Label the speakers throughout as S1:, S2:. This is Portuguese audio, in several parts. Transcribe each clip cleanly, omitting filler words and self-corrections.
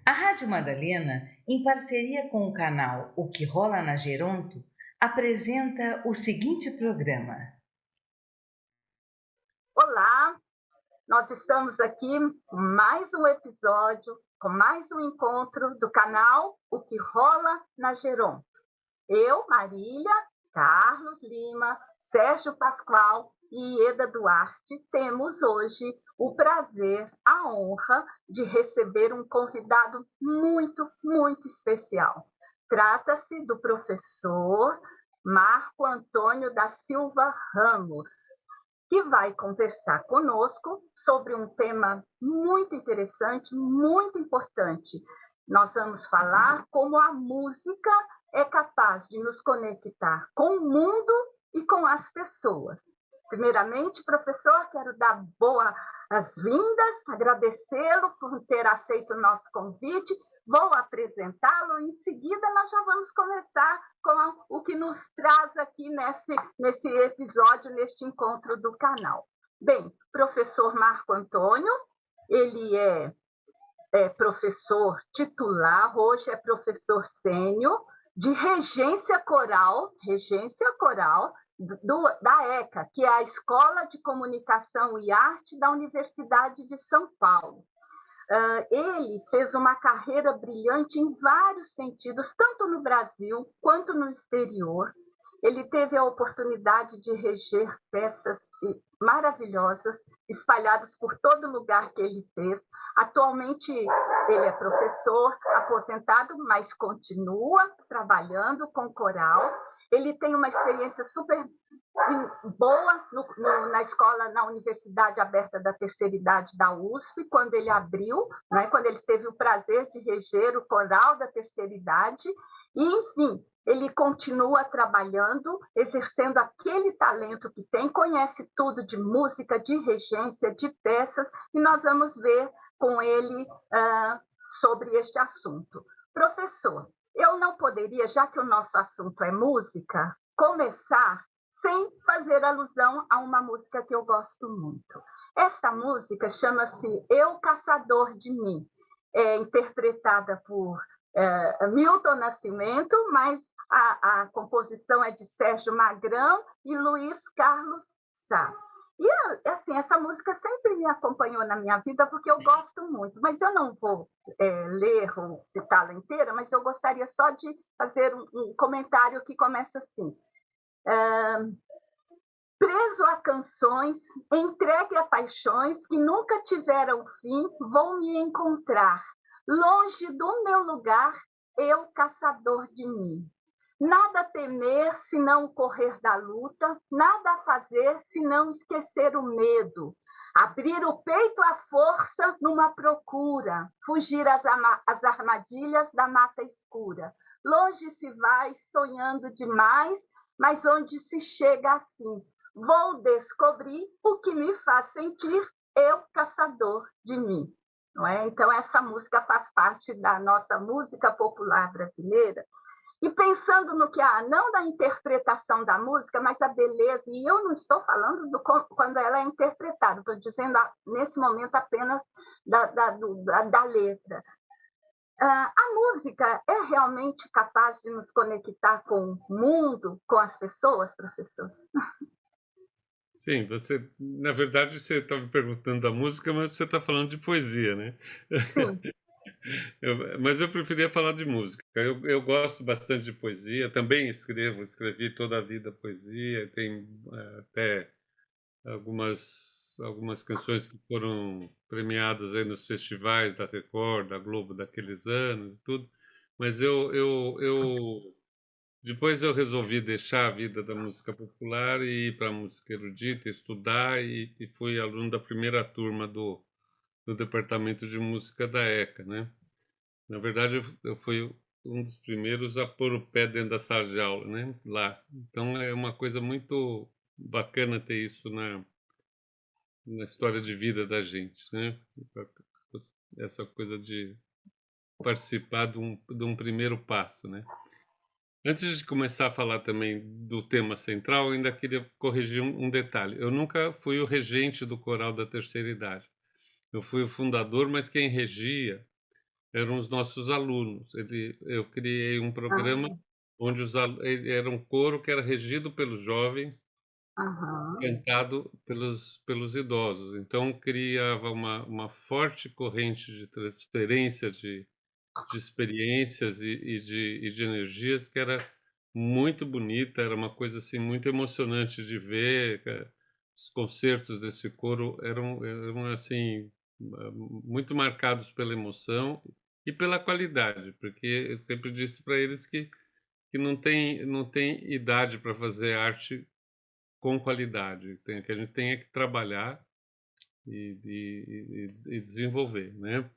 S1: A Rádio Madalena, em parceria com o canal O Que Rola na Geronto, apresenta o seguinte programa.
S2: Olá, nós estamos aqui com mais um episódio, com mais um encontro do canal O Que Rola na Geronto. Eu, Marília, Carlos Lima, Sérgio Pascoal e Ieda Duarte temos hoje o prazer, a honra de receber um convidado muito especial. Trata-se do professor Marco Antônio da Silva Ramos, que vai conversar conosco sobre um tema muito interessante, muito importante. Nós vamos falar como a música é capaz de nos conectar com o mundo e com as pessoas. Primeiramente, professor, quero dar boas-vindas, agradecê-lo por ter aceito o nosso convite. Vou apresentá-lo e, em seguida, nós já vamos começar com o que nos traz aqui nesse episódio, neste encontro do canal. Bem, professor Marco Antônio, ele é professor titular, hoje é professor sênior de regência coral da ECA, que é a Escola de Comunicação e Arte da Universidade de São Paulo. Ele fez uma carreira brilhante em vários sentidos, tanto no Brasil quanto no exterior. Ele teve a oportunidade de reger peças maravilhosas, espalhadas por todo lugar que ele fez. Atualmente, ele é professor aposentado, mas continua trabalhando com coral. Ele tem uma experiência super boa na escola, na Universidade Aberta da Terceira Idade da USP, quando ele abriu, né, quando ele teve o prazer de reger o coral da Terceira Idade. E, enfim, ele continua trabalhando, exercendo aquele talento que tem, conhece tudo de música, de regência, de peças, e nós vamos ver com ele sobre este assunto. Professor, eu não poderia, já que o nosso assunto é música, começar sem fazer alusão a uma música que eu gosto muito. Esta música chama-se Eu, Caçador de Mim. É interpretada por Milton Nascimento, mas a composição é de Sérgio Magrão e Luiz Carlos Sá. E, assim, essa música sempre me acompanhou na minha vida, porque eu gosto muito, mas eu não vou ler ou citá-la inteira, mas eu gostaria só de fazer um comentário que começa assim. Preso a canções, entregue a paixões que nunca tiveram fim, vou me encontrar. Longe do meu lugar, eu, caçador de mim. Nada a temer senão o correr da luta, nada a fazer senão esquecer o medo. Abrir o peito à força numa procura, fugir às armadilhas da mata escura. Longe se vai sonhando demais, mas onde se chega assim. Vou descobrir o que me faz sentir eu, caçador de mim. Não é? Então, essa música faz parte da nossa música popular brasileira. E pensando no que não da interpretação da música, mas a beleza, e eu não estou falando quando ela é interpretada, estou dizendo nesse momento apenas da letra. A música é realmente capaz de nos conectar com o mundo, com as pessoas, professor?
S3: Sim, na verdade, você está me perguntando da música, mas você está falando de poesia, né?
S2: Sim.
S3: Mas eu preferia falar de música. Eu gosto bastante de poesia, também escrevi toda a vida poesia, tem até algumas canções que foram premiadas aí nos festivais da Record, da Globo daqueles anos e tudo, mas depois eu resolvi deixar a vida da música popular e ir para a música erudita, estudar, e fui aluno da primeira turma do departamento de música da ECA, né? Na verdade, eu fui um dos primeiros a pôr o pé dentro da sala de aula, né? Lá. Então é uma coisa muito bacana ter isso na história de vida da gente, né? Essa coisa de participar de um primeiro passo, né? Antes de começar a falar também do tema central, eu ainda queria corrigir um detalhe. Eu nunca fui o regente do coral da terceira idade. Eu fui o fundador, mas quem regia eram os nossos alunos. Eu criei um programa
S2: Ah,
S3: onde era um coro que era regido pelos jovens,
S2: aham.
S3: cantado pelos idosos. Então criava uma forte corrente de transferência de experiências e de energias que era muito bonita, era uma coisa assim muito emocionante de ver. Os concertos desse coro eram assim muito marcados pela emoção e pela qualidade, porque eu sempre disse para eles que não tem idade para fazer arte com qualidade, que a gente tem que trabalhar e desenvolver, né?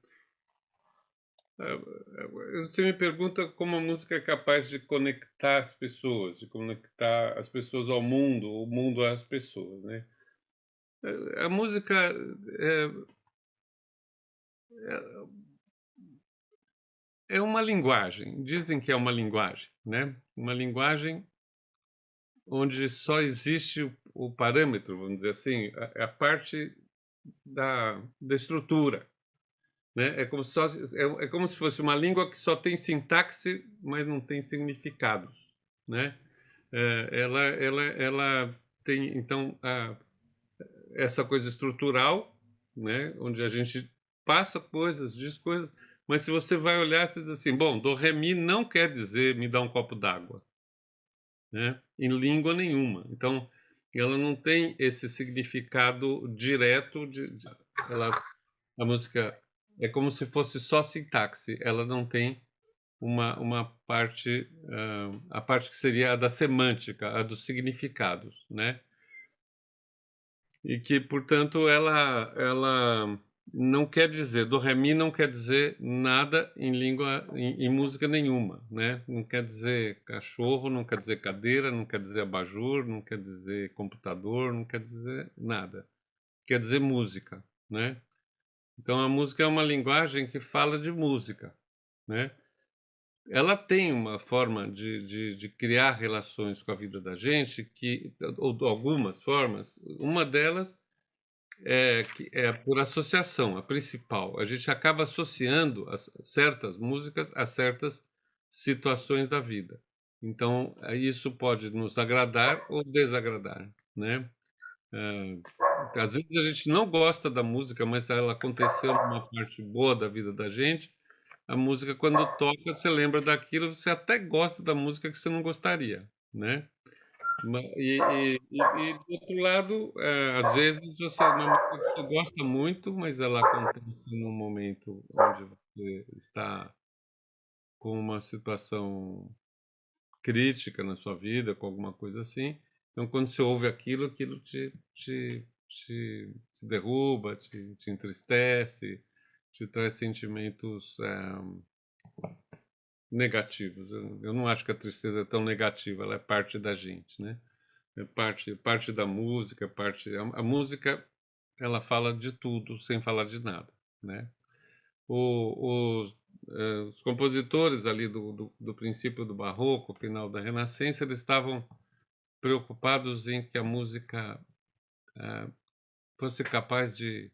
S3: Você me pergunta como a música é capaz de conectar as pessoas, de conectar as pessoas ao mundo, o mundo às pessoas, né? A música é, é uma linguagem, dizem que é uma linguagem, né? Uma linguagem onde só existe o parâmetro, vamos dizer assim, a parte da estrutura, né? É como se fosse uma língua que só tem sintaxe, mas não tem significados, né? Ela tem, então, essa coisa estrutural, né? Onde a gente passa coisas, diz coisas, mas se você vai olhar, você diz assim, bom, do ré mi não quer dizer me dá um copo d'água, né? Em língua nenhuma. Então, ela não tem esse significado direto ela, a música é como se fosse só sintaxe, ela não tem uma parte, a parte que seria a da semântica, a dos significados, né? E que, portanto, ela não quer dizer, do ré mi não quer dizer nada em língua, em música nenhuma, né? Não quer dizer cachorro, não quer dizer cadeira, não quer dizer abajur, não quer dizer computador, não quer dizer nada. Quer dizer música, né? Então a música é uma linguagem que fala de música, né? Ela tem uma forma de criar relações com a vida da gente ou algumas formas. Uma delas que é por associação, a principal. A gente acaba associando certas músicas a certas situações da vida. Então, isso pode nos agradar ou desagradar, né? Às vezes a gente não gosta da música, mas ela aconteceu numa parte boa da vida da gente. A música, quando toca, você lembra daquilo, você até gosta da música que você não gostaria, né? E do outro lado, às vezes uma música que você gosta muito, mas ela acontece num momento onde você está com uma situação crítica na sua vida, com alguma coisa assim. Então, quando você ouve aquilo, aquilo te derruba, te entristece, te traz sentimentos negativos. Eu não acho que a tristeza é tão negativa, ela é parte da gente, né? É parte da música, a música ela fala de tudo sem falar de nada, né? Os compositores ali do princípio do Barroco, final da Renascença, eles estavam preocupados em que a música fosse capaz de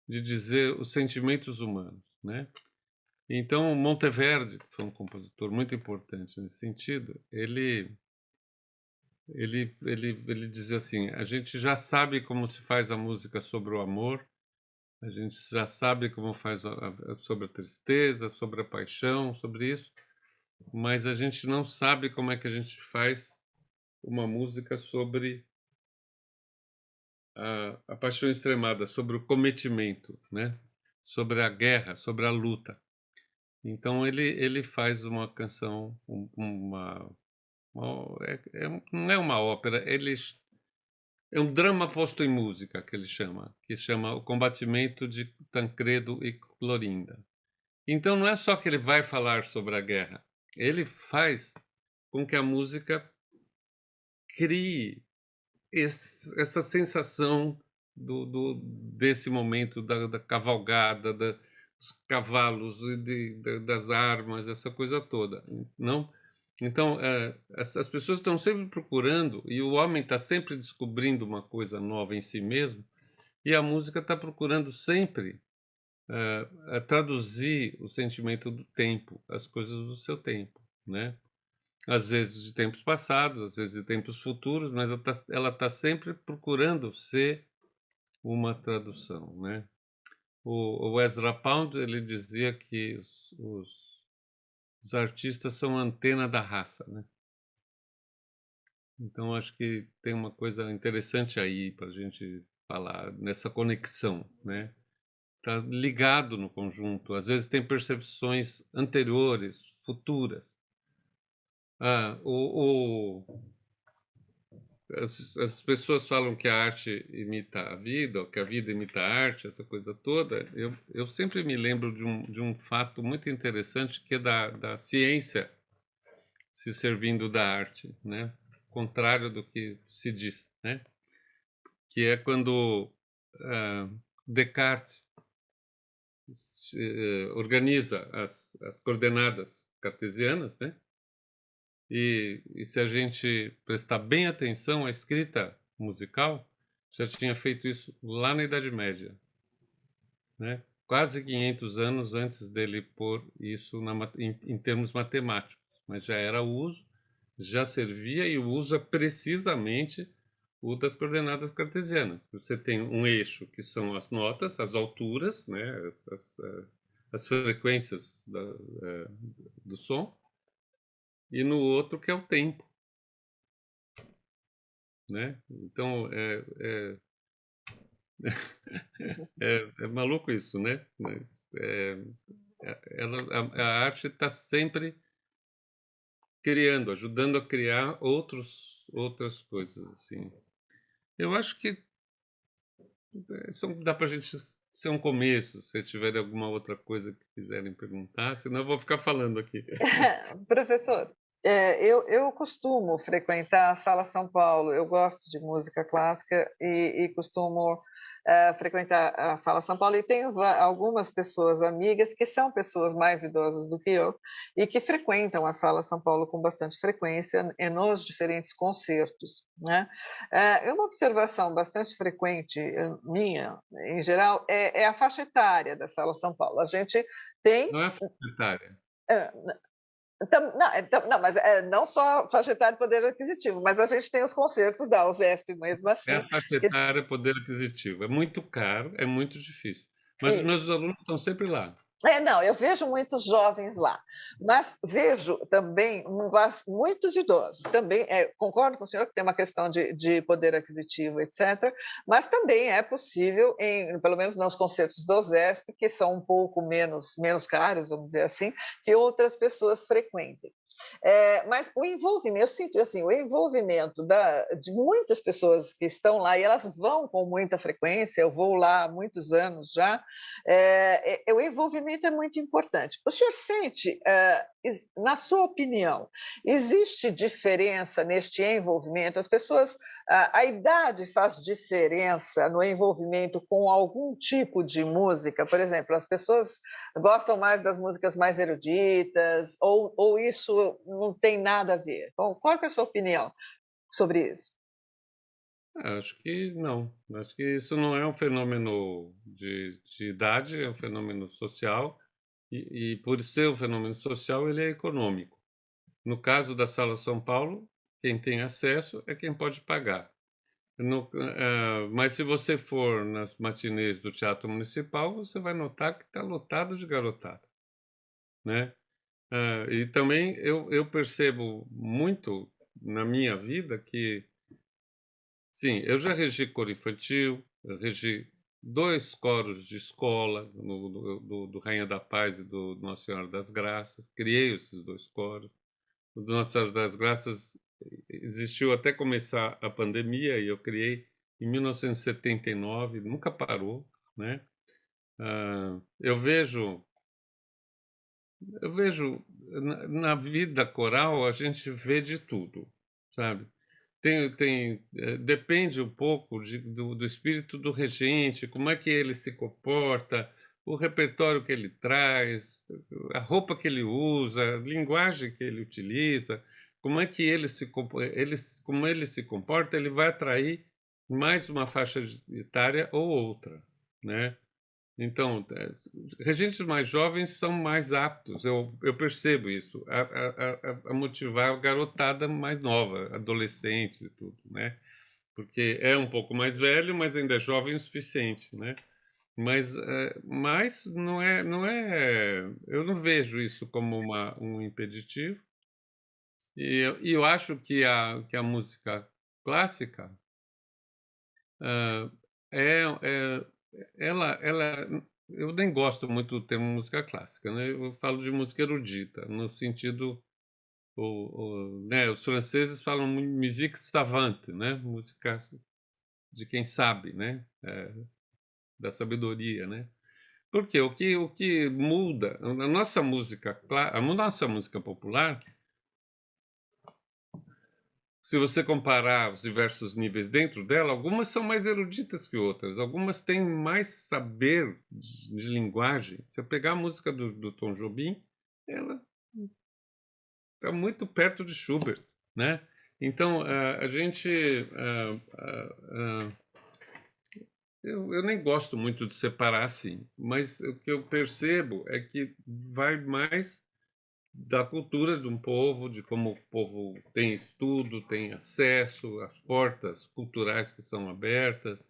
S3: dizer os sentimentos humanos, né? Então, Monteverdi, que foi um compositor muito importante nesse sentido, ele dizia assim: a gente já sabe como se faz a música sobre o amor, a gente já sabe como faz sobre a tristeza, sobre a paixão, sobre isso, mas a gente não sabe como é que a gente faz uma música sobre a paixão extremada, sobre o cometimento, né? Sobre a guerra, sobre a luta. Então ele faz uma canção, não é uma ópera, é um drama posto em música que ele chama, que chama O Combatimento de Tancredo e Clorinda. Então não é só que ele vai falar sobre a guerra, ele faz com que a música crie essa sensação desse momento da cavalgada, dos cavalos e das armas, essa coisa toda, não? Então, as pessoas estão sempre procurando, e o homem está sempre descobrindo uma coisa nova em si mesmo, e a música está procurando sempre traduzir o sentimento do tempo, as coisas do seu tempo, né? Às vezes de tempos passados, às vezes de tempos futuros, mas ela tá sempre procurando ser uma tradução, né? O Ezra Pound, ele dizia que os artistas são a antena da raça, né? Então acho que tem uma coisa interessante aí para a gente falar nessa conexão, né? Tá ligado no conjunto. Às vezes tem percepções anteriores, futuras. Ah, as pessoas falam que a arte imita a vida, ou que a vida imita a arte, essa coisa toda. Eu sempre me lembro de um fato muito interessante que é da ciência se servindo da arte, né? Contrário do que se diz, né? Que é quando Descartes organiza as coordenadas cartesianas, né? E se a gente prestar bem atenção, a escrita musical já tinha feito isso lá na Idade Média, né? Quase 500 anos antes dele pôr isso em termos matemáticos, mas já era o uso, já servia, e o uso é precisamente o das coordenadas cartesianas. Você tem um eixo que são as notas, as alturas, né? As frequências do som, e no outro que é o tempo, né? Então é maluco isso, né? Mas a arte está sempre criando, ajudando a criar outras coisas, assim. Eu acho que isso dá para a gente ser um começo, se vocês tiverem alguma outra coisa que quiserem perguntar, senão eu vou ficar falando aqui.
S4: Professor, eu costumo frequentar a Sala São Paulo, eu gosto de música clássica e costumo frequentar a Sala São Paulo, e tenho algumas pessoas amigas que são pessoas mais idosas do que eu e que frequentam a Sala São Paulo com bastante frequência nos diferentes concertos, né? Uma observação bastante frequente minha, em geral, é a faixa etária da Sala São Paulo. A gente tem...
S3: Não é a faixa etária.
S4: Não, mas não só faixa etária e poder aquisitivo, mas a gente tem os concertos da USESP mesmo
S3: É
S4: assim.
S3: a faixa etária, poder aquisitivo. É muito caro, é muito difícil. Mas os meus alunos estão sempre lá.
S4: Não, eu vejo muitos jovens lá, mas vejo também muitos idosos. Também concordo com o senhor que tem uma questão de poder aquisitivo, etc., mas também é possível, pelo menos nos concertos do ZESP, que são um pouco menos caros, vamos dizer assim, que outras pessoas frequentem. Mas o envolvimento, eu sinto assim, o envolvimento de muitas pessoas que estão lá, e elas vão com muita frequência, eu vou lá há muitos anos já, o envolvimento é muito importante. O senhor sente, na sua opinião, existe diferença neste envolvimento? As pessoas, a idade faz diferença no envolvimento com algum tipo de música? Por exemplo, as pessoas gostam mais das músicas mais eruditas, ou isso não tem nada a ver? Qual é a sua opinião sobre isso?
S3: Acho que não. Acho que isso não é um fenômeno de idade, é um fenômeno social, e por ser um fenômeno social, ele é econômico. No caso da Sala São Paulo, quem tem acesso é quem pode pagar. Mas se você for nas matinês do Teatro Municipal, você vai notar que está lotado de garotada, né? E também eu percebo muito na minha vida que, sim, eu já regi coro infantil, eu regi 2 coros de escola, do Rainha da Paz e do Nossa Senhora das Graças, criei esses 2 coros. O do Nossa Senhora das Graças existiu até começar a pandemia, e eu criei em 1979, nunca parou, né? Eu vejo na vida coral, a gente vê de tudo, sabe? Depende um pouco do espírito do regente, como é que ele se comporta, o repertório que ele traz, a roupa que ele usa, a linguagem que ele utiliza, como é que como ele se comporta, ele vai atrair mais uma faixa etária ou outra, né? Então, regentes mais jovens são mais aptos, eu percebo isso, a motivar a garotada mais nova, adolescentes e tudo, né? Porque é um pouco mais velho, mas ainda é jovem o suficiente, né? Mas não é, eu não vejo isso como um impeditivo. E eu acho que a música clássica, ah, é, eu nem gosto muito do termo música clássica, né? Eu falo de música erudita, no sentido, né, os franceses falam musique savante, né? Música de quem sabe, né? Da sabedoria, né? Porque o que muda, a nossa música popular, se você comparar os diversos níveis dentro dela, algumas são mais eruditas que outras, algumas têm mais saber de linguagem. Se eu pegar a música do Tom Jobim, ela está muito perto de Schubert, né? Então, a gente... eu nem gosto muito de separar assim, mas o que eu percebo é que vai mais da cultura de um povo, de como o povo tem estudo, tem acesso, às portas culturais que são abertas.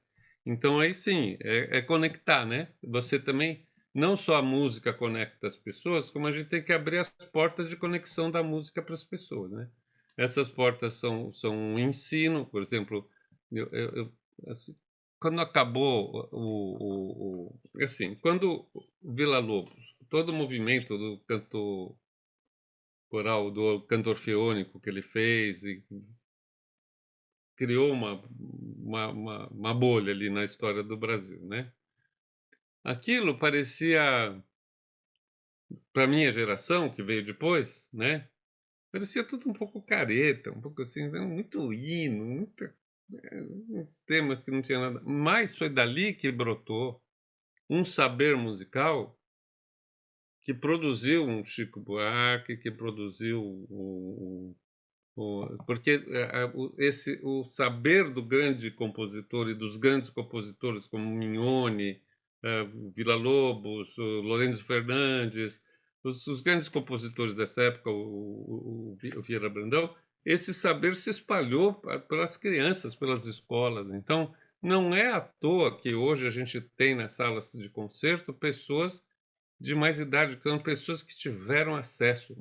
S3: Então, aí sim, é conectar, né? Você também, não só a música conecta as pessoas, como a gente tem que abrir as portas de conexão da música para as pessoas, né? Essas portas são um ensino, por exemplo, assim, quando acabou assim, quando o Villa-Lobos, todo o movimento do canto coral, do canto orfeônico que ele fez, e criou uma bolha ali na história do Brasil, né? Aquilo parecia, para minha geração, que veio depois, né? Parecia tudo um pouco careta, um pouco assim, né, muito hino, uns temas que não tinha nada. Mas foi dali que brotou um saber musical que produziu um Chico Buarque, que produziu porque o saber do grande compositor e dos grandes compositores como Mignone, Villa-Lobos, o Lourenço Fernandes, os grandes compositores dessa época, o Vieira Brandão, esse saber se espalhou pelas crianças, pelas escolas. Então, não é à toa que hoje a gente tem nas salas de concerto pessoas de mais idade, que são pessoas que tiveram acesso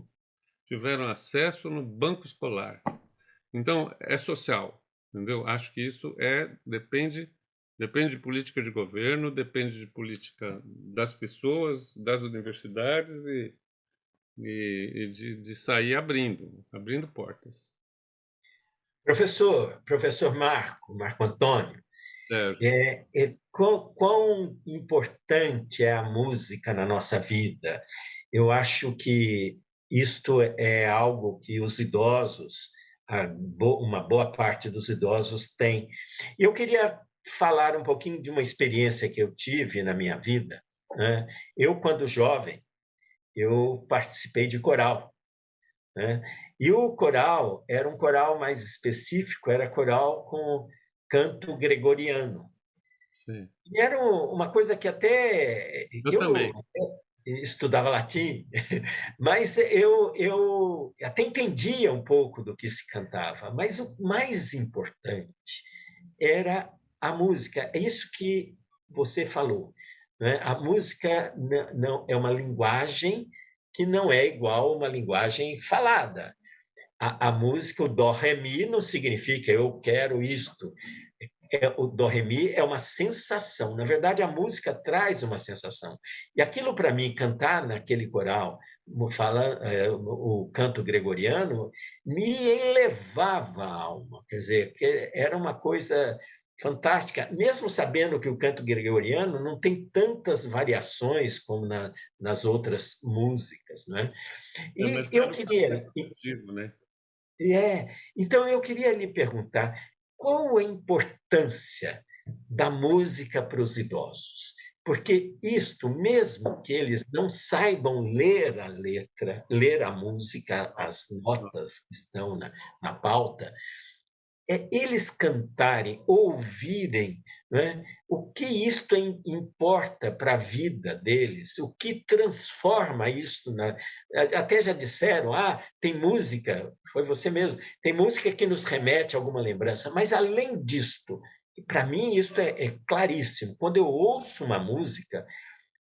S3: no banco escolar. Então, é social, entendeu? Acho que isso depende de política de governo, depende de política das pessoas, das universidades e de sair abrindo portas.
S5: Professor Marco Antônio,
S3: Sérgio,
S5: quão importante é a música na nossa vida? Eu acho que isto é algo que os idosos, uma boa parte dos idosos tem. E eu queria falar um pouquinho de uma experiência que eu tive na minha vida, né? Eu, quando jovem, eu participei de coral, né? E o coral era um coral mais específico, era coral com canto gregoriano.
S3: sim.
S5: E era uma coisa que até
S3: Eu
S5: eu
S3: também.
S5: estudava latim, mas eu até entendia um pouco do que se cantava, mas o mais importante era a música. É isso que você falou, né? A música não é uma linguagem que não é igual a uma linguagem falada. A música, o dó, ré, mi, não significa eu quero isto. O dó, ré, mi é uma sensação. Na verdade, a música traz uma sensação. E aquilo, para mim, cantar naquele coral, como fala o canto gregoriano, me elevava a alma. Quer dizer, que era uma coisa fantástica, mesmo sabendo que o canto gregoriano não tem tantas variações como nas outras músicas, né? E
S3: Mas
S5: eu
S3: era um
S5: queria,
S3: motivo, né?
S5: então eu queria lhe perguntar qual a importância da música para os idosos? Porque isto, mesmo que eles não saibam ler a letra, ler a música, as notas que estão na pauta, é eles cantarem, ouvirem, né, o que isto importa para a vida deles, o que transforma isso. Até já disseram, tem música, foi você mesmo, tem música que nos remete a alguma lembrança, mas além disto, para mim isso é claríssimo. Quando eu ouço uma música,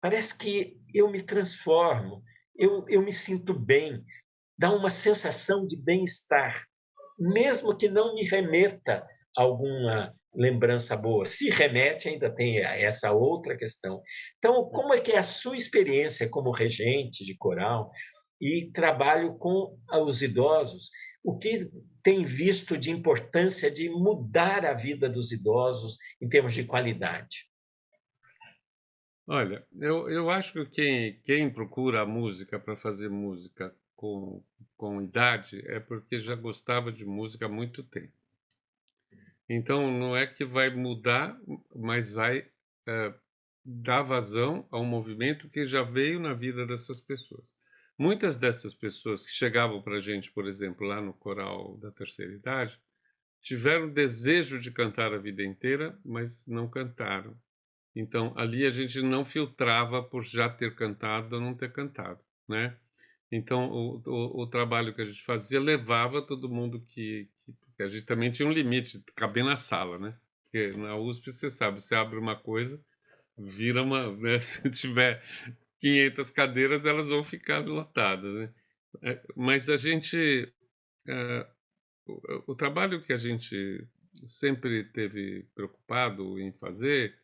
S5: parece que eu me transformo, eu me sinto bem, dá uma sensação de bem-estar, mesmo que não me remeta a alguma lembrança boa. Se remete, ainda tem essa outra questão. Então, como é que é a sua experiência como regente de coral e trabalho com os idosos? O que tem visto de importância de mudar a vida dos idosos em termos de qualidade?
S3: Olha, eu acho que quem procura a música para fazer música com idade é porque já gostava de música há muito tempo. Então, não é que vai mudar, mas vai dar vazão a um movimento que já veio na vida dessas pessoas. Muitas dessas pessoas que chegavam para a gente, por exemplo, lá no coral da terceira idade, tiveram desejo de cantar a vida inteira, mas não cantaram. Então, ali a gente não filtrava por já ter cantado ou não ter cantado, né? Então, o trabalho que a gente fazia levava todo mundo que a gente também tinha um limite, de caber na sala, né? Porque na USP, você sabe, você abre uma coisa, vira uma, né? Se tiver 500 cadeiras, elas vão ficar lotadas, né? Mas a gente, o trabalho que a gente sempre teve preocupado em fazer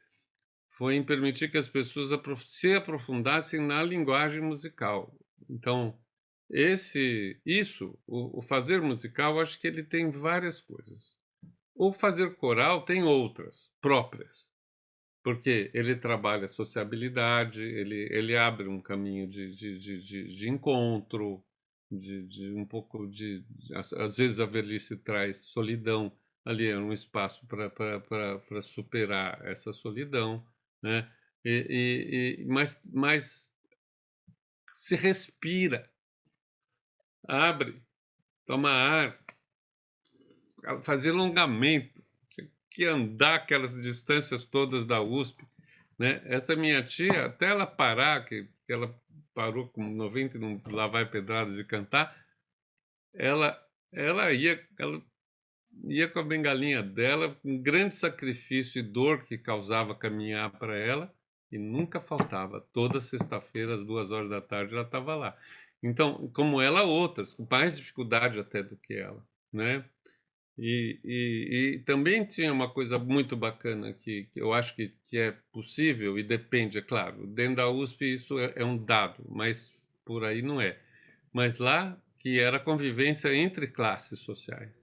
S3: foi em permitir que as pessoas se aprofundassem na linguagem musical. Então, o fazer musical, acho que ele tem várias coisas. O fazer coral tem outras, próprias, porque ele trabalha a sociabilidade, ele abre um caminho de encontro, de um pouco às vezes a velhice traz solidão, ali é um espaço para superar essa solidão, né? Mas se respira, abre, toma ar, fazer alongamento, que andar aquelas distâncias todas da USP, né? Essa minha tia, até ela parar, que ela parou com 90 e não lá vai pedradas de cantar, ela, ela ia com a bengalinha dela, com grande sacrifício e dor que causava caminhar para ela, e nunca faltava. Toda sexta-feira, às 2 horas da tarde, ela estava lá. Então, como ela, outras, com mais dificuldade até do que ela, né? E também tinha uma coisa muito bacana que eu acho que é possível e depende, é claro. Dentro da USP isso é um dado, mas por aí não é. Mas lá que era a convivência entre classes sociais.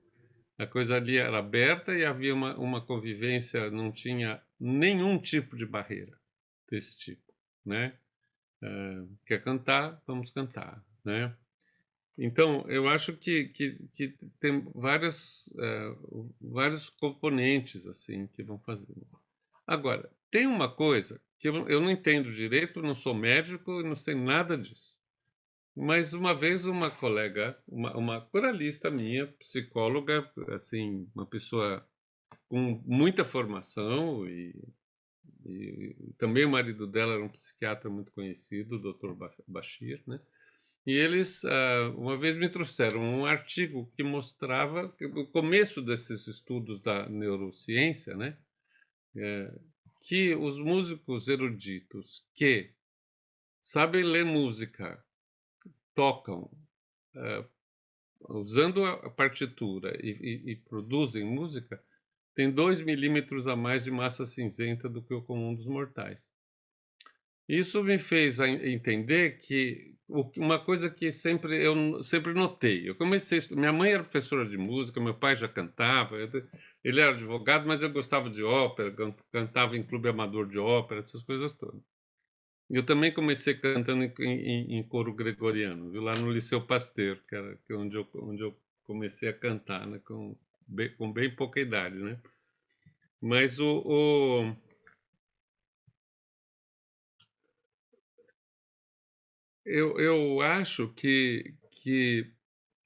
S3: A coisa ali era aberta e havia uma convivência, não tinha nenhum tipo de barreira desse tipo, né? Quer cantar? Vamos cantar, né? Então, eu acho que tem vários componentes assim que vão fazer. Agora, tem uma coisa que eu não entendo direito, não sou médico e não sei nada disso. Mas uma vez uma colega, uma coralista minha, psicóloga, assim, uma pessoa com muita formação e também o marido dela era um psiquiatra muito conhecido, o Dr. Bashir, né? E eles uma vez me trouxeram um artigo que mostrava que o começo desses estudos da neurociência, né, que os músicos eruditos que sabem ler música, tocam usando a partitura e produzem música, têm 2 milímetros a mais de massa cinzenta do que o comum dos mortais. Isso me fez entender que uma coisa que eu sempre notei. Eu comecei minha mãe era professora de música, meu pai já cantava, ele era advogado, mas eu gostava de ópera, cantava em clube amador de ópera, essas coisas todas. Eu também comecei cantando em coro gregoriano, viu? Lá no Liceu Pasteur, que é onde eu comecei a cantar, né? Com bem pouca idade, né? Mas eu acho que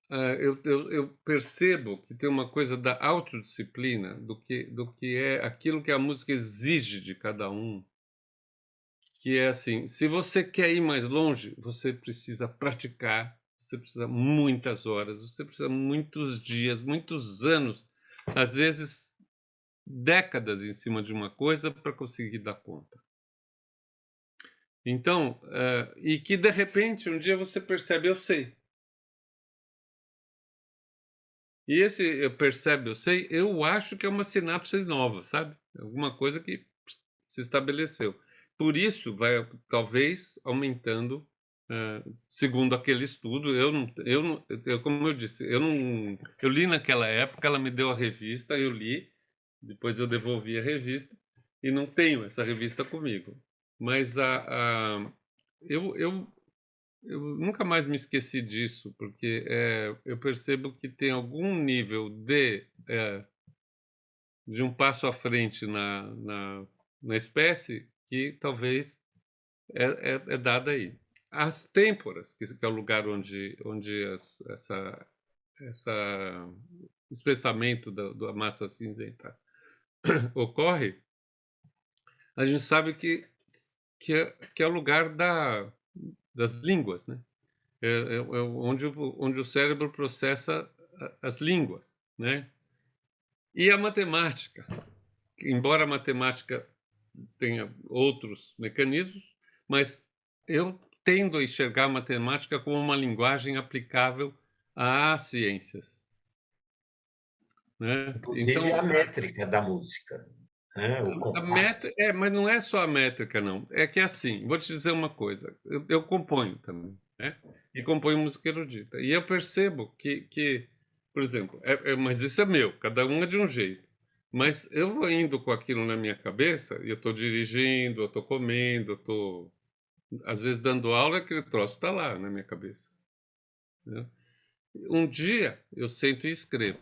S3: eu percebo que tem uma coisa da autodisciplina, do que é aquilo que a música exige de cada um, que é assim, se você quer ir mais longe, você precisa praticar, você precisa muitas horas, você precisa muitos dias, muitos anos, às vezes décadas em cima de uma coisa para conseguir dar conta. Então, e que de repente um dia você percebe, eu sei. E esse eu percebe, eu sei, eu acho que é uma sinapse nova, sabe? Alguma coisa que se estabeleceu. Por isso vai talvez aumentando, segundo aquele estudo, como eu disse, eu li naquela época, ela me deu a revista, eu li, depois eu devolvi a revista e não tenho essa revista comigo. Mas eu nunca mais me esqueci disso, porque eu percebo que tem algum nível de um passo à frente na espécie que talvez é dada aí. As têmporas, que é o lugar onde essa espessamento da massa cinzenta ocorre, a gente sabe que é o lugar das línguas, né? Onde o cérebro processa as línguas, né? E a matemática, embora a matemática tenha outros mecanismos, mas eu tendo a enxergar a matemática como uma linguagem aplicável às ciências, né?
S5: Inclusive
S3: Então,
S5: a métrica da música, né? O compasso.
S3: mas não é só a métrica, não. É que assim, vou te dizer uma coisa. Eu componho também, né? E componho música erudita. E eu percebo que por exemplo, mas isso é meu, cada um é de um jeito. Mas eu vou indo com aquilo na minha cabeça, e eu estou dirigindo, eu estou comendo, eu estou, às vezes, dando aula, aquele troço está lá na minha cabeça, né? Um dia eu sento e escrevo.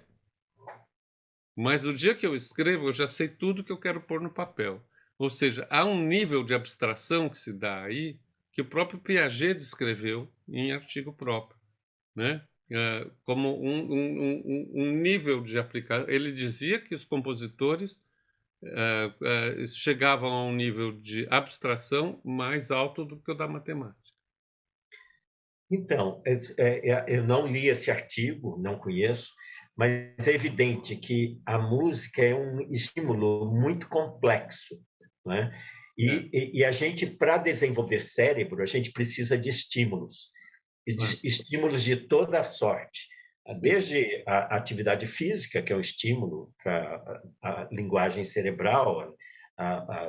S3: Mas o dia que eu escrevo, eu já sei tudo que eu quero pôr no papel. Ou seja, há um nível de abstração que se dá aí que o próprio Piaget descreveu em artigo próprio, né? Como um nível de aplicação. Ele dizia que os compositores chegavam a um nível de abstração mais alto do que o da matemática.
S5: Então, eu não li esse artigo, não conheço, mas é evidente que a música é um estímulo muito complexo, né? E a gente, para desenvolver cérebro, a gente precisa de estímulos, estímulos de toda sorte, desde a atividade física, que é um estímulo para a linguagem cerebral,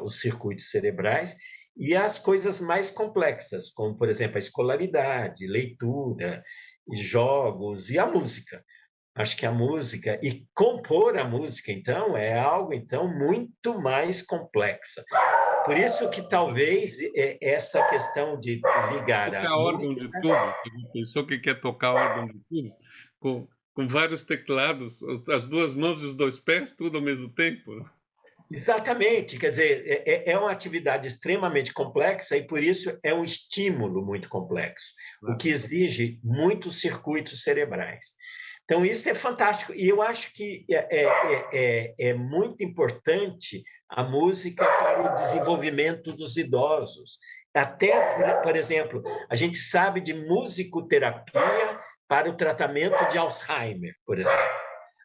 S5: os circuitos cerebrais, e as coisas mais complexas, como, por exemplo, a escolaridade, leitura, jogos e a música. Acho que a música, e compor a música, então, é algo então muito mais complexa. Por isso que talvez essa questão de ligar a
S3: Tocar órgão de
S5: música...
S3: tubo, você pensou que quer tocar órgão de tubo? Com vários teclados, as duas mãos e os dois pés, tudo ao mesmo tempo?
S5: Exatamente, quer dizer, é uma atividade extremamente complexa e por isso é um estímulo muito complexo, o que exige muitos circuitos cerebrais. Então, isso é fantástico. E eu acho que é muito importante a música para o desenvolvimento dos idosos. Até, por exemplo, a gente sabe de musicoterapia para o tratamento de Alzheimer, por exemplo.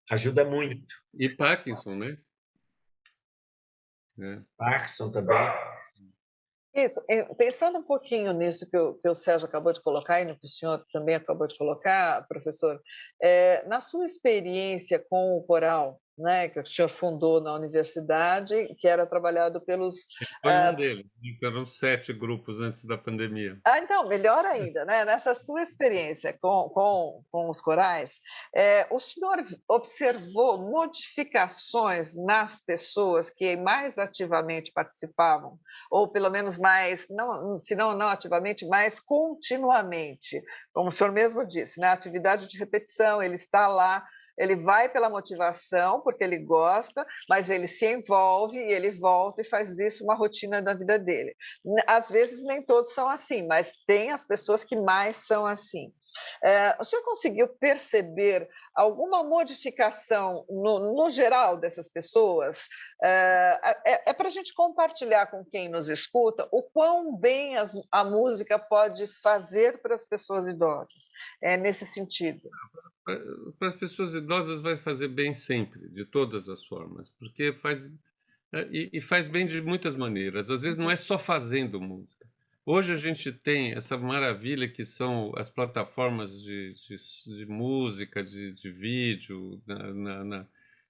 S5: Ajuda muito.
S3: E Parkinson, né?
S5: Parkinson também.
S4: Isso, pensando um pouquinho nisso que o Sérgio acabou de colocar e no que o senhor também acabou de colocar, professor, na sua experiência com o coral, né, que o senhor fundou na universidade, que era trabalhado pelos...
S3: Foi um deles, eram 7 grupos antes da pandemia.
S4: Então, melhor ainda, né? Nessa sua experiência com os corais, o senhor observou modificações nas pessoas que mais ativamente participavam, ou pelo menos mais, não, se não ativamente, mais continuamente, como o senhor mesmo disse, né? A atividade de repetição, ele está lá, ele vai pela motivação, porque ele gosta, mas ele se envolve e ele volta e faz isso uma rotina da vida dele. Às vezes nem todos são assim, mas tem as pessoas que mais são assim. O senhor conseguiu perceber alguma modificação no geral dessas pessoas? Para a gente compartilhar com quem nos escuta o quão bem a música pode fazer para as pessoas idosas, nesse sentido.
S3: Para as pessoas idosas vai fazer bem sempre, de todas as formas, porque faz bem de muitas maneiras. Às vezes não é só fazendo música. Hoje a gente tem essa maravilha que são as plataformas de música, de vídeo.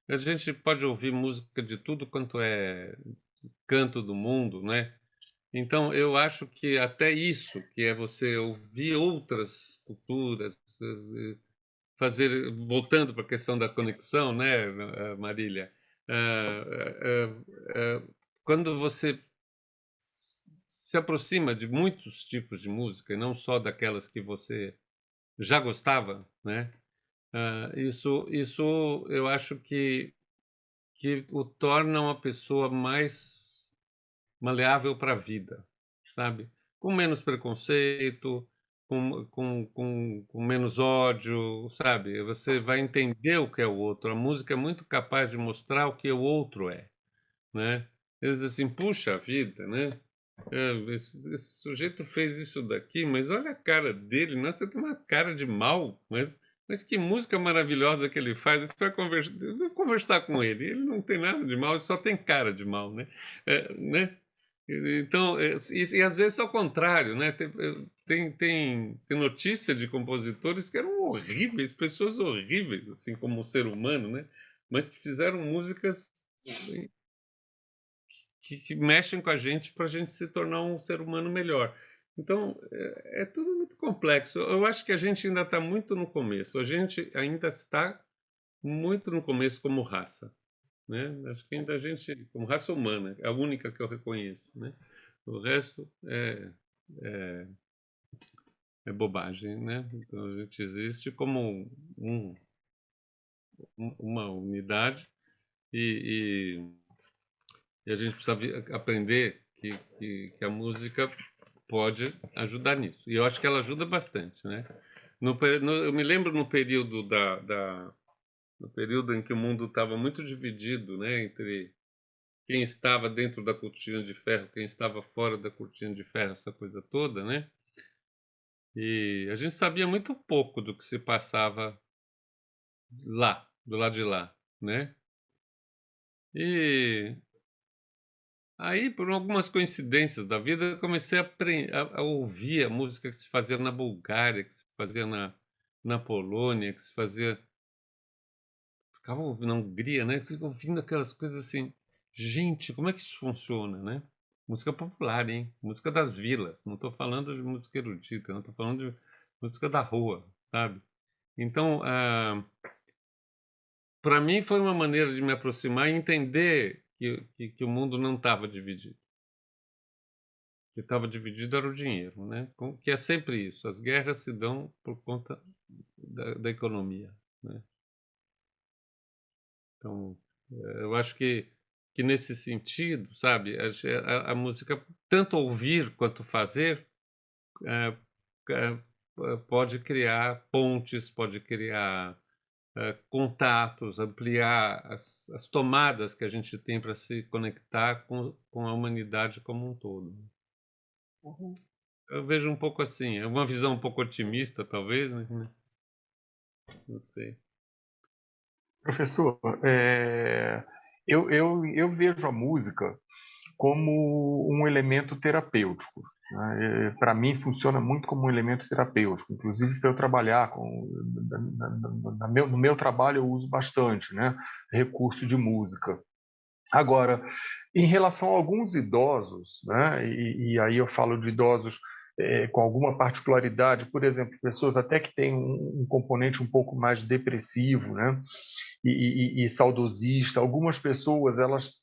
S3: A gente pode ouvir música de tudo quanto é canto do mundo, né? Então, eu acho que até isso, que é você ouvir outras culturas, voltando para a questão da conexão, né, Marília? Quando você se aproxima de muitos tipos de música, e não só daquelas que você já gostava, né? Isso eu acho que o torna uma pessoa mais maleável para a vida, sabe? Com menos preconceito, com menos ódio, sabe? Você vai entender o que é o outro. A música é muito capaz de mostrar o que o outro é, né? Eles assim, puxa vida, né? Esse sujeito fez isso daqui, mas olha a cara dele, nossa, tem uma cara de mal, mas que música maravilhosa que ele faz. Você vai conversar com ele, ele não tem nada de mal, ele só tem cara de mal, né? Né? Então, e às vezes ao contrário, né? Tem notícia de compositores que eram horríveis, pessoas horríveis, assim como ser humano, né? Mas que fizeram músicas que mexem com a gente para a gente se tornar um ser humano melhor. Então, é tudo muito complexo. Eu acho que a gente ainda está muito no começo. A gente ainda está muito no começo como raça, né? Acho que ainda a gente, como raça humana, é a única que eu reconheço, né? O resto é bobagem, né? Então, a gente existe como uma unidade e a gente precisa aprender que a música pode ajudar nisso. E eu acho que ela ajuda bastante, né? Eu me lembro no período no período em que o mundo estava muito dividido, né, entre quem estava dentro da cortina de ferro, quem estava fora da cortina de ferro, essa coisa toda, né? E a gente sabia muito pouco do que se passava lá, do lado de lá, né? E aí, por algumas coincidências da vida, eu comecei a ouvir a música que se fazia na Bulgária, que se fazia na Polônia, que se fazia. Ficava ouvindo na Hungria, né? Fica ouvindo aquelas coisas assim. Gente, como é que isso funciona, né? Música popular, hein? Música das vilas. Não estou falando de música erudita, não estou falando de música da rua, sabe? Então, para mim foi uma maneira de me aproximar e entender que o mundo não estava dividido. O que estava dividido era o dinheiro, né? Que é sempre isso. As guerras se dão por conta da economia, né? Então, eu acho que nesse sentido, sabe, a música, tanto ouvir quanto fazer, é, pode criar pontes, pode criar contatos, ampliar as tomadas que a gente tem para se conectar com a humanidade como um todo.
S4: Uhum.
S3: Eu vejo um pouco assim, é uma visão um pouco otimista, talvez, né? Não sei.
S6: Professor, eu vejo a música como um elemento terapêutico, né? Para mim, funciona muito como um elemento terapêutico. Inclusive, para eu trabalhar no meu trabalho, eu uso bastante, né, recurso de música. Agora, em relação a alguns idosos, né, e aí eu falo de idosos com alguma particularidade, por exemplo, pessoas até que têm um componente um pouco mais depressivo, né, e saudosista. Algumas pessoas, elas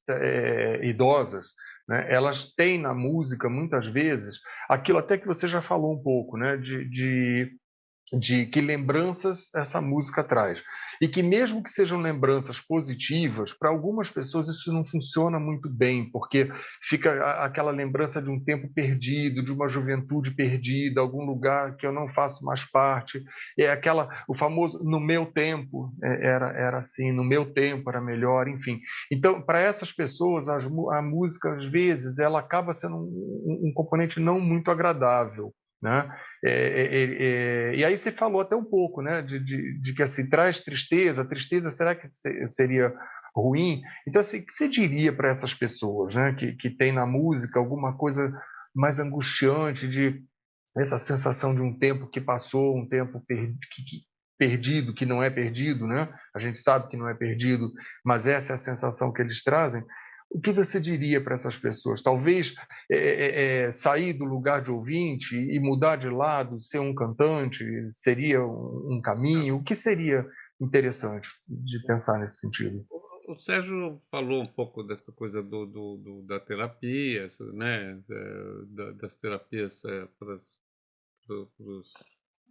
S6: idosas, né, elas têm na música muitas vezes aquilo até que você já falou um pouco, né, de de que lembranças essa música traz. E que mesmo que sejam lembranças positivas, para algumas pessoas isso não funciona muito bem, porque fica aquela lembrança de um tempo perdido, de uma juventude perdida, algum lugar que eu não faço mais parte. É o famoso no meu tempo era assim, no meu tempo era melhor, enfim. Então, para essas pessoas, a música às vezes ela acaba sendo um componente não muito agradável, né? E aí você falou até um pouco, né, de que assim, traz tristeza, tristeza será que seria ruim? Então, assim, o que você diria para essas pessoas, né, que tem na música alguma coisa mais angustiante, de essa sensação de um tempo que passou, um tempo perdido, que não é perdido, né? A gente sabe que não é perdido, mas essa é a sensação que eles trazem. O que você diria para essas pessoas? Talvez sair do lugar de ouvinte e mudar de lado, ser um cantante, seria um caminho? O que seria interessante de pensar nesse sentido?
S3: O Sérgio falou um pouco dessa coisa da terapia, né? Das terapias para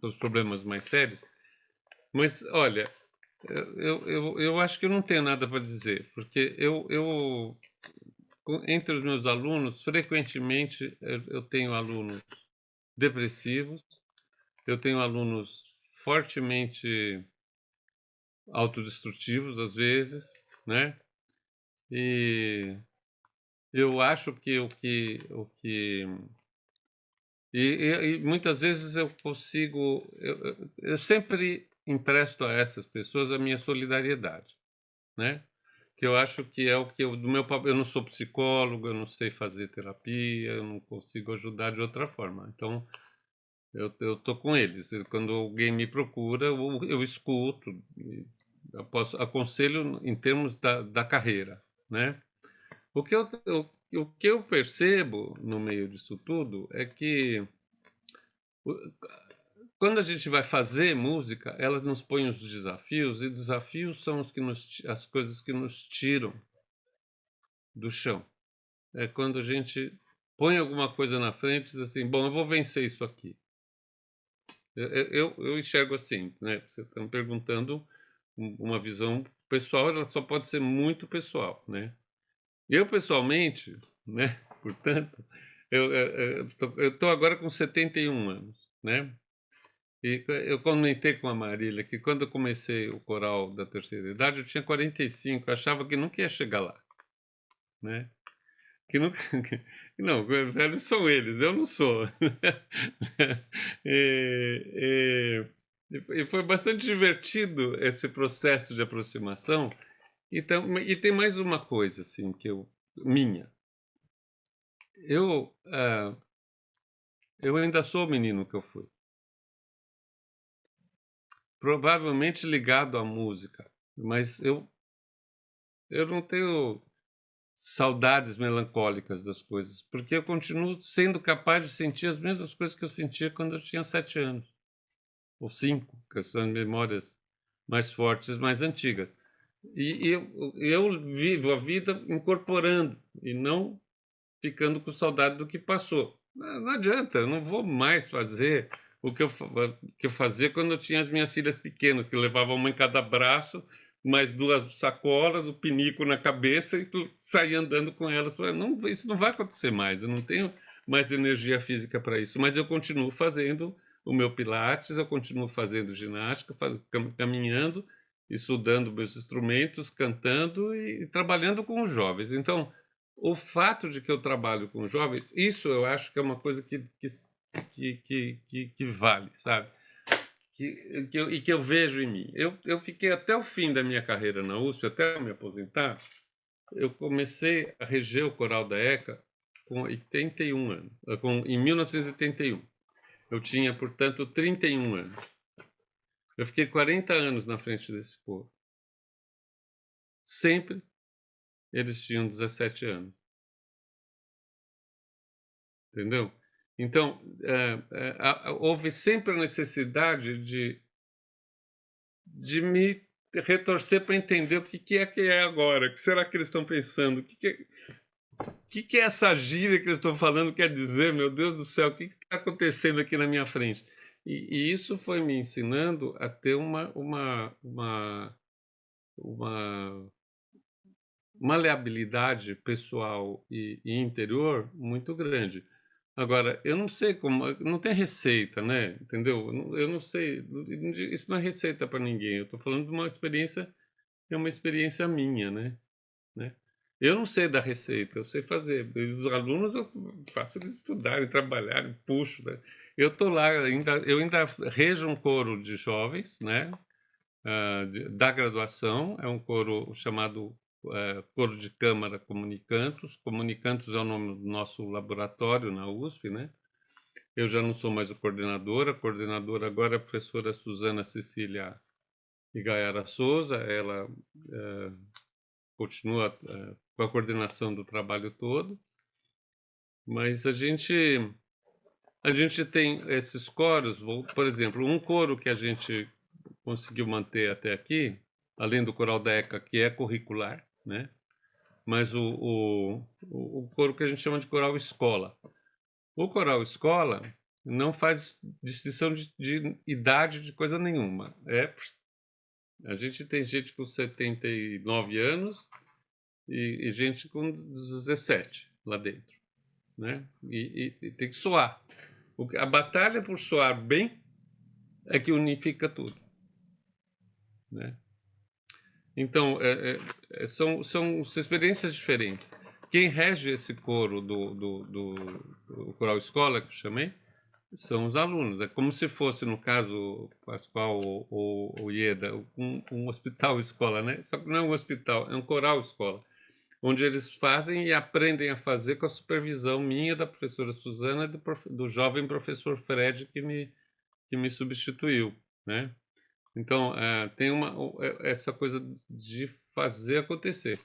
S3: os problemas mais sérios. Mas, olha, eu acho que eu não tenho nada para dizer, porque entre os meus alunos, frequentemente eu tenho alunos depressivos, eu tenho alunos fortemente autodestrutivos, às vezes, né? E eu acho que e muitas vezes eu consigo, eu sempre empresto a essas pessoas a minha solidariedade, né? Que eu acho que é o que do meu papel. Eu não sou psicólogo, eu não sei fazer terapia, eu não consigo ajudar de outra forma. Então, eu tô com eles. Quando alguém me procura, eu escuto, aconselho em termos da carreira, né? O que eu percebo no meio disso tudo é que quando a gente vai fazer música, ela nos põe os desafios, e desafios são as coisas que nos tiram do chão. É quando a gente põe alguma coisa na frente e diz assim, bom, eu vou vencer isso aqui. Eu enxergo assim, né? Você está me perguntando uma visão pessoal, ela só pode ser muito pessoal, né? Eu, pessoalmente, né? Portanto, eu estou agora com 71 anos, né? E eu comentei com a Marília que quando eu comecei o coral da terceira idade, eu tinha 45, eu achava que nunca ia chegar lá, né? Que nunca, não, velhos são eles, eu não sou. E foi bastante divertido esse processo de aproximação. Então, e tem mais uma coisa assim minha. Eu ainda sou o menino que eu fui. Provavelmente ligado à música, mas eu não tenho saudades melancólicas das coisas, porque eu continuo sendo capaz de sentir as mesmas coisas que eu sentia quando eu tinha 7 anos, ou 5, que são memórias mais fortes, mais antigas. E eu vivo a vida incorporando e não ficando com saudade do que passou. Não adianta, eu não vou mais fazer o que eu fazia quando eu tinha as minhas filhas pequenas, que levavam uma em cada braço, mais 2 sacolas, o pinico na cabeça e saía andando com elas. Não, isso não vai acontecer mais, eu não tenho mais energia física para isso, mas eu continuo fazendo o meu pilates, eu continuo fazendo ginástica, caminhando, estudando meus instrumentos, cantando e trabalhando com os jovens. Então, o fato de que eu trabalho com jovens, isso eu acho que é uma coisa que vale, sabe? E que eu vejo em mim. Eu fiquei até o fim da minha carreira na USP, até eu me aposentar, eu comecei a reger o coral da ECA com 81 anos, em 1981. Eu tinha, portanto, 31 anos. Eu fiquei 40 anos na frente desse povo. Sempre eles tinham 17 anos. Entendeu? Então, houve sempre a necessidade de me retorcer para entender o que é agora. O que será que eles estão pensando? O que é essa gíria que eles estão falando quer dizer? Meu Deus do céu, o que está acontecendo aqui na minha frente? E isso foi me ensinando a ter uma maleabilidade pessoal e interior muito grande. Agora, eu não sei como, não tem receita, né? Entendeu? Eu não sei, isso não é receita para ninguém. Eu estou falando de uma experiência, que é uma experiência minha, né? Eu não sei da receita, eu sei fazer. Os alunos eu faço eles estudarem, trabalharem, puxo, né? Eu estou lá, eu ainda rejo um coro de jovens, né? Da graduação, é um coro chamado Coro de Câmara Comunicantos. Comunicantos é o nome do nosso laboratório na USP, né? Eu já não sou mais o coordenador, a coordenadora agora é a professora Suzana Cecília Igaiara Souza, ela continua com a coordenação do trabalho todo, mas a gente tem esses coros, por exemplo, um coro que a gente conseguiu manter até aqui, além do coral da ECA, que é curricular, né? Mas o coro que a gente chama de coral escola. O coral escola não faz distinção de idade, de coisa nenhuma. A gente tem gente com 79 anos e gente com 17 lá dentro, né? E tem que soar. A batalha por soar bem é que unifica tudo, né? Então, são experiências diferentes. Quem rege esse coro do Coral Escola, que eu chamei, são os alunos. É como se fosse, no caso, Pascoal ou Ieda, um hospital escola, né? Só que não é um hospital, é um coral escola, onde eles fazem e aprendem a fazer com a supervisão minha, da professora Suzana e do jovem professor Fred que me substituiu, né? Então, tem essa coisa de fazer acontecer.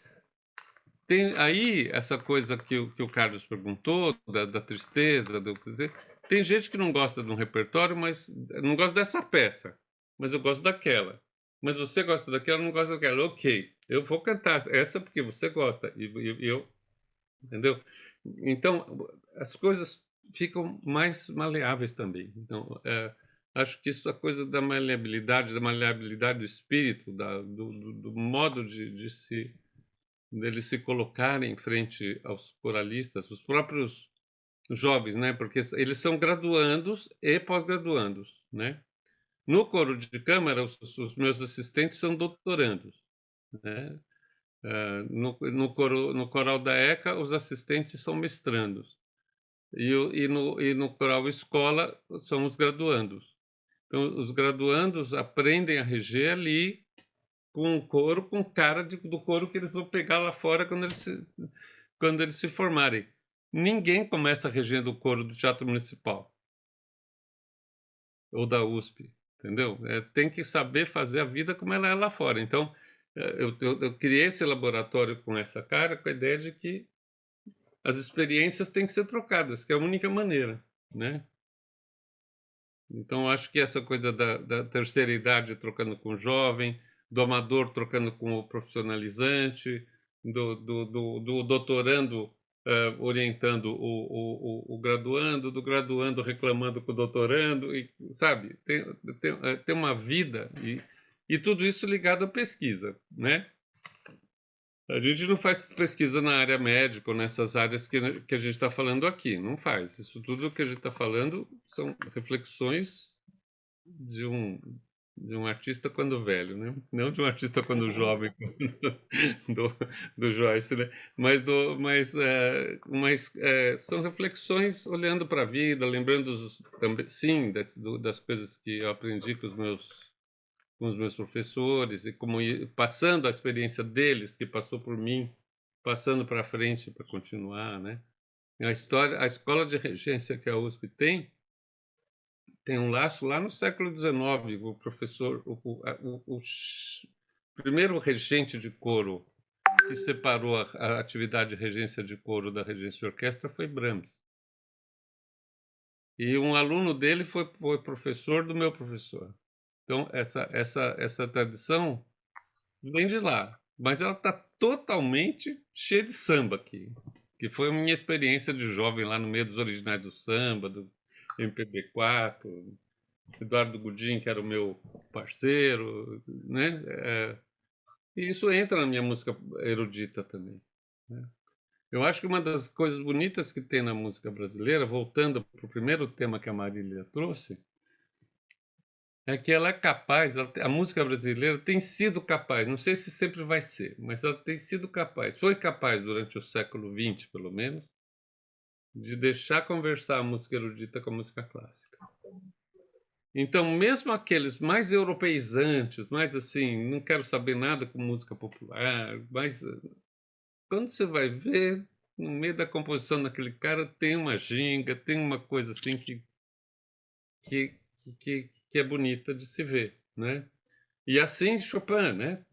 S3: Tem aí essa coisa que o Carlos perguntou, da tristeza, tem gente que não gosta de um repertório, mas não gosta dessa peça, mas eu gosto daquela. Mas você gosta daquela, não gosta daquela. Ok, eu vou cantar essa porque você gosta, e eu, entendeu? Então, as coisas ficam mais maleáveis também. Então, acho que isso é a coisa da maleabilidade do espírito, do modo deles se colocarem em frente aos coralistas, os próprios jovens, né? Porque eles são graduandos e pós-graduandos, né? No coro de câmara, os meus assistentes são doutorandos, né? No coral da ECA, os assistentes são mestrandos. E no coral escola, são os graduandos. Então, os graduandos aprendem a reger ali com o coro, com cara do coro que eles vão pegar lá fora quando eles se formarem. Ninguém começa regendo o coro do Teatro Municipal ou da USP, entendeu? Tem que saber fazer a vida como ela é lá fora. Então, eu criei esse laboratório com essa cara, com a ideia de que as experiências têm que ser trocadas, que é a única maneira, né? Então, acho que essa coisa da terceira idade trocando com o jovem, do amador trocando com o profissionalizante, do doutorando orientando o graduando, do graduando reclamando com o doutorando, e, sabe? Tem uma vida e tudo isso ligado à pesquisa, né? A gente não faz pesquisa na área médica, ou nessas áreas que a gente está falando aqui, não faz. Isso tudo que a gente está falando são reflexões de um artista quando velho, né? Não de um artista quando jovem, do Joyce, né? Mas são reflexões olhando para a vida, lembrando também, sim, das coisas que eu aprendi com os meus professores e passando a experiência deles, que passou por mim, passando para frente para continuar, né? A escola de regência que a USP tem um laço lá no século XIX. O professor, o primeiro regente de coro que separou a atividade de regência de coro da regência de orquestra foi Brahms. E um aluno dele foi professor do meu professor. Então, essa tradição vem de lá, mas ela está totalmente cheia de samba aqui, que foi a minha experiência de jovem lá no meio dos originais do samba, do MPB4, Eduardo Gudim, que era o meu parceiro, né? E isso entra na minha música erudita também, né? Eu acho que uma das coisas bonitas que tem na música brasileira, voltando para o primeiro tema que a Marília trouxe, é que ela é capaz, a música brasileira tem sido capaz, não sei se sempre vai ser, mas ela tem sido capaz, foi capaz durante o século XX, pelo menos, de deixar conversar a música erudita com a música clássica. Então, mesmo aqueles mais europeizantes, mais assim, não quero saber nada com música popular, mas quando você vai ver, no meio da composição daquele cara tem uma ginga, tem uma coisa assim que, que é bonita de se ver, né? E assim Chopin, né?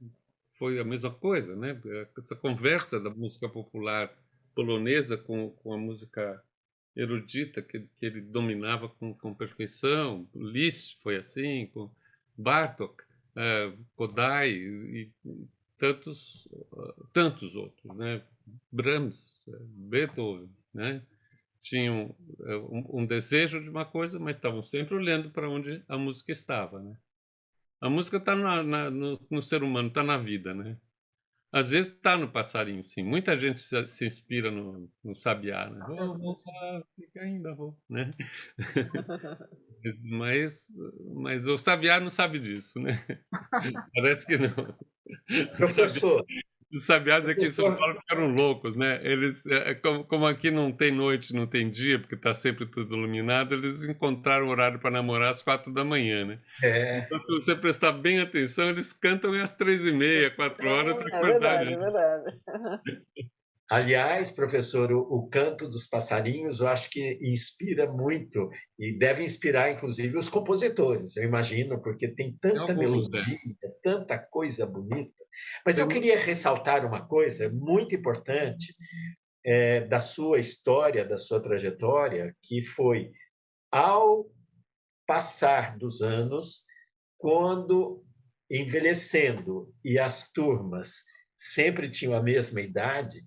S3: Foi a mesma coisa, né? Essa conversa da música popular polonesa com a música erudita que ele dominava com perfeição. Liszt foi assim, com Bartók, Kodály e tantos outros, né? Brahms, Beethoven, né? Tinham um desejo de uma coisa, mas estavam sempre olhando para onde a música estava, né? A música está no ser humano, está na vida, né? Às vezes está no passarinho, sim. Muita gente se inspira no sabiá, né? Vou para África, ainda vou, né? Mas, mas o sabiá não sabe disso, né? Parece que não.
S5: Professor,
S3: Os sabiás aqui em São
S5: professor,
S3: Paulo ficaram loucos, né? Eles, como aqui não tem noite, não tem dia, porque está sempre tudo iluminado, eles encontraram horário para namorar às 4 da manhã, né?
S5: é,
S3: Então, se você prestar bem atenção, eles cantam às 3h30, 4 horas para
S4: É
S3: acordar a
S4: verdade, é
S3: gente.
S4: verdade.
S5: aliás, professor, o canto dos passarinhos eu acho que inspira muito e deve inspirar, inclusive, os compositores, eu imagino, porque tem
S3: Tem
S5: tanta
S3: alguns, né?
S5: melodia, tanta coisa bonita. Mas eu
S3: Tem-
S5: queria ressaltar uma coisa muito importante da sua história, da sua trajetória, que foi ao passar dos anos, quando envelhecendo e as turmas sempre tinham a mesma idade,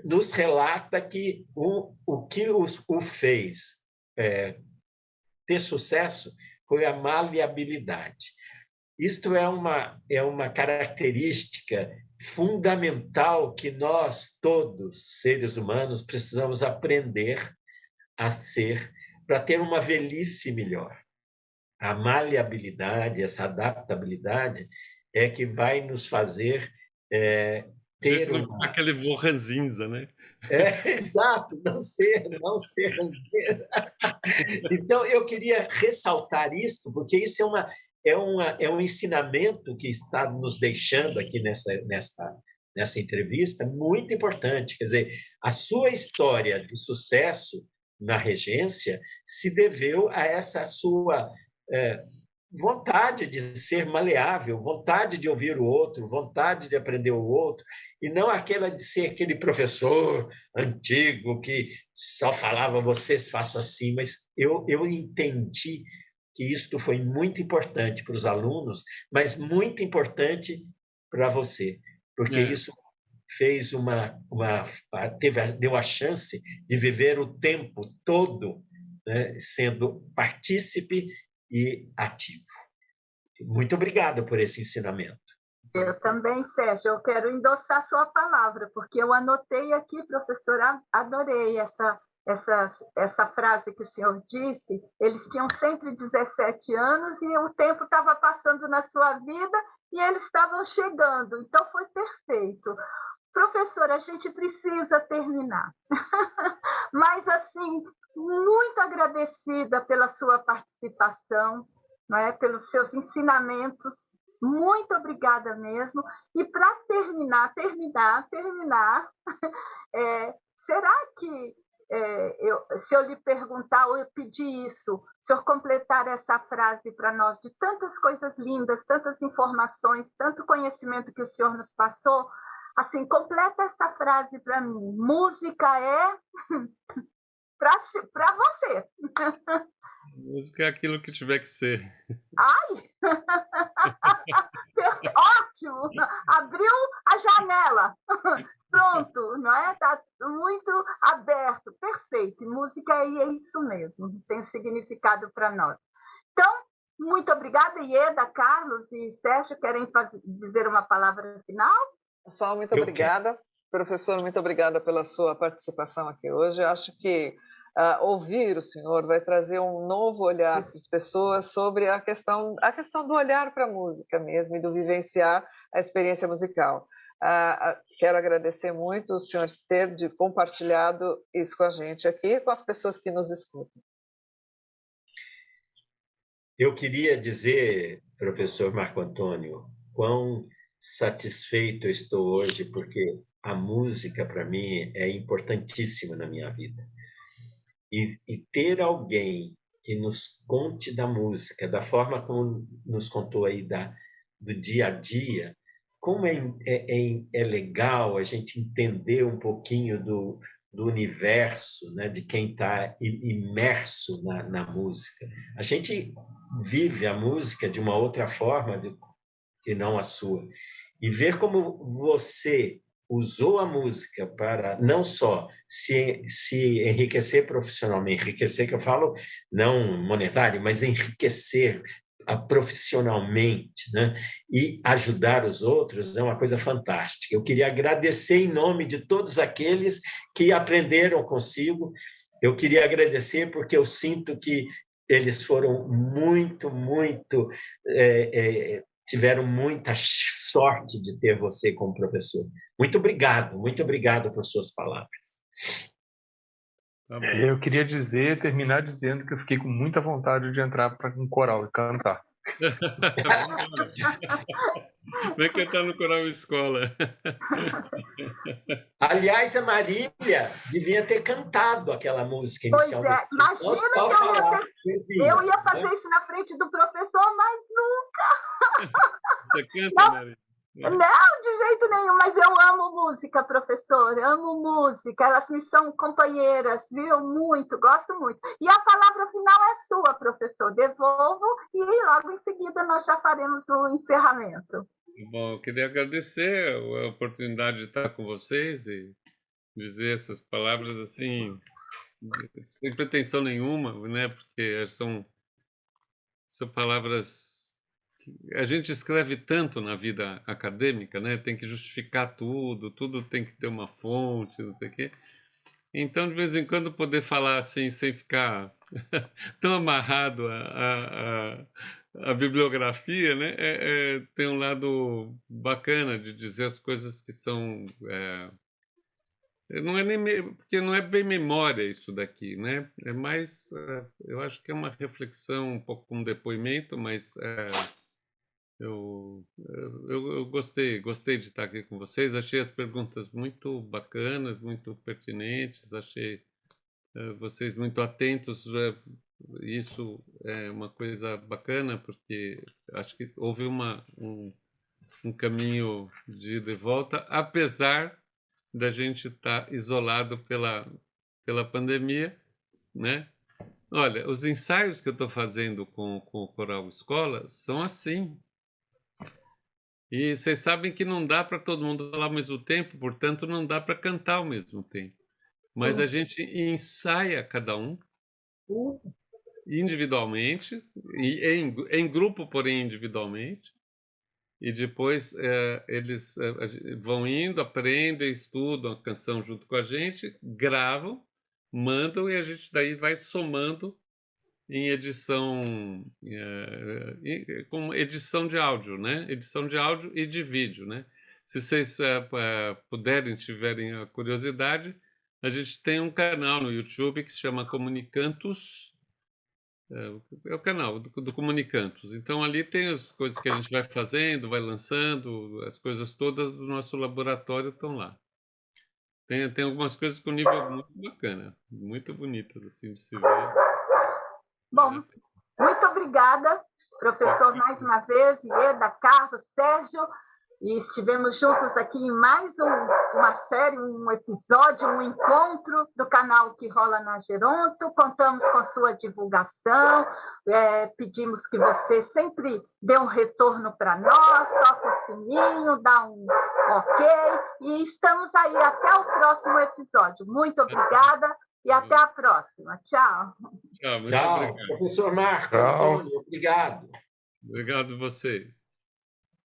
S5: nos relata que o que o fez ter sucesso foi a maleabilidade. Isto é uma característica fundamental que nós, todos, seres humanos, precisamos aprender a ser para ter uma velhice melhor. A maleabilidade, essa adaptabilidade, é que vai nos fazer
S3: A gente
S5: ter
S3: não fica
S5: uma.
S3: aquele vô ranzinza, né?
S5: Exato, não ser ranzinza. Então, eu queria ressaltar isso, porque isso é um ensinamento que está nos deixando aqui nessa entrevista muito importante. Quer dizer, a sua história de sucesso na regência se deveu a essa sua vontade de ser maleável, vontade de ouvir o outro, vontade de aprender o outro, e não aquela de ser aquele professor antigo que só falava vocês façam assim, mas eu entendi que isto foi muito importante para os alunos, mas muito importante para você, porque
S3: É.
S5: isso fez deu a chance de viver o tempo todo, né, sendo partícipe e ativo. Muito obrigado por esse ensinamento.
S2: Eu também, Sérgio, eu quero endossar sua palavra, porque eu anotei aqui, professora, adorei essa frase que o senhor disse. Eles tinham sempre 17 anos e o tempo estava passando na sua vida e eles estavam chegando, então foi perfeito. Professora, a gente precisa terminar, mas assim, muito agradecida pela sua participação, né, pelos seus ensinamentos. Muito obrigada mesmo. E para terminar, será que se eu lhe perguntar ou eu pedir isso, o senhor completar essa frase para nós de tantas coisas lindas, tantas informações, tanto conhecimento que o senhor nos passou, assim, completa essa frase para mim. Música é para você.
S3: Música é aquilo que tiver que ser.
S2: Ai! Ótimo! Abriu a janela. Pronto, não é? Está muito aberto. Perfeito. Música é isso mesmo. Tem significado para nós. Então, Muito obrigada, Ieda, Carlos e Sérgio. Querem dizer uma palavra final?
S4: Pessoal, muito obrigada. Professor, muito obrigada pela sua participação aqui hoje. Eu acho que ouvir o senhor vai trazer um novo olhar para as pessoas sobre a questão do olhar para a música mesmo e do vivenciar a experiência musical. Quero agradecer muito o senhor ter compartilhado isso com a gente aqui e com as pessoas que nos escutam.
S5: Eu queria dizer, professor Marco Antônio, quão satisfeito eu estou hoje, porque a música, para mim, é importantíssima na minha vida. E ter alguém que nos conte da música, da forma como nos contou aí do dia a dia, como é legal a gente entender um pouquinho do universo, né, de quem está imerso na música. A gente vive a música de uma outra forma que não a sua. E ver como você usou a música para não só se enriquecer profissionalmente, enriquecer que eu falo não monetário, mas enriquecer profissionalmente, né? E ajudar os outros é uma coisa fantástica. Eu queria agradecer em nome de todos aqueles que aprenderam consigo. Eu queria agradecer porque eu sinto que eles foram muito tiveram muita sorte de ter você como professor. Muito obrigado por suas palavras.
S6: Eu queria terminar dizendo que eu fiquei com muita vontade de entrar para um coral e cantar.
S3: Vem cantar no coral escola.
S5: Aliás, a Marília devia ter cantado aquela música inicialmente.
S2: Pois é, imagina que eu ia fazer isso na frente do professor, mas nunca.
S3: Você canta, Marília?
S2: Não, de jeito nenhum, mas eu amo música, professor, amo música, elas me são companheiras, viu? Muito, gosto muito. E a palavra final é sua, professor, devolvo e logo em seguida nós já faremos o encerramento.
S3: Bom, eu queria agradecer a oportunidade de estar com vocês e dizer essas palavras assim, sem pretensão nenhuma, né? Porque são palavras que a gente escreve tanto na vida acadêmica, né? Tem que justificar tudo tem que ter uma fonte, não sei o quê. Então, de vez em quando, poder falar assim, sem ficar tão amarrado a bibliografia, né? Tem um lado bacana de dizer as coisas que são... não é porque não é bem memória isso daqui, né? É mais... eu acho que é uma reflexão, um pouco um depoimento, mas... Eu gostei de estar aqui com vocês. Achei as perguntas muito bacanas, muito pertinentes. Achei vocês muito atentos. Isso é uma coisa bacana, porque acho que houve um caminho de ida e volta, apesar da gente estar isolado pela pandemia, né? Olha, os ensaios que eu estou fazendo com o Coral Escola são assim. E vocês sabem que não dá para todo mundo falar ao mesmo tempo, portanto, não dá para cantar ao mesmo tempo. Mas a gente ensaia cada um individualmente, e em grupo, porém individualmente, e depois eles vão indo, aprendem, estudam a canção junto com a gente, gravam, mandam e a gente daí vai somando em edição, com edição de áudio, né? Edição de áudio e de vídeo, né? Se vocês puderem, tiverem a curiosidade, a gente tem um canal no YouTube que se chama Comunicantos, é o canal do Comunicantos. Então ali tem as coisas que a gente vai fazendo, vai lançando, as coisas todas do nosso laboratório estão lá. Tem algumas coisas com nível muito bacana, muito bonitas assim de se ver.
S2: Bom, muito obrigada, professor, mais uma vez, Ieda, Carlos, Sérgio, e estivemos juntos aqui em mais uma série, um episódio, um encontro do canal Que Rola na Geronto. Contamos com sua divulgação, pedimos que você sempre dê um retorno para nós, toque o sininho, dá um ok, e estamos aí até o próximo episódio. Muito obrigada. E até a próxima. Tchau.
S3: Tchau, muito
S5: Tchau,
S3: obrigado.
S5: professor Marco
S6: Tchau.
S5: Antônio. Obrigado.
S3: Obrigado a vocês.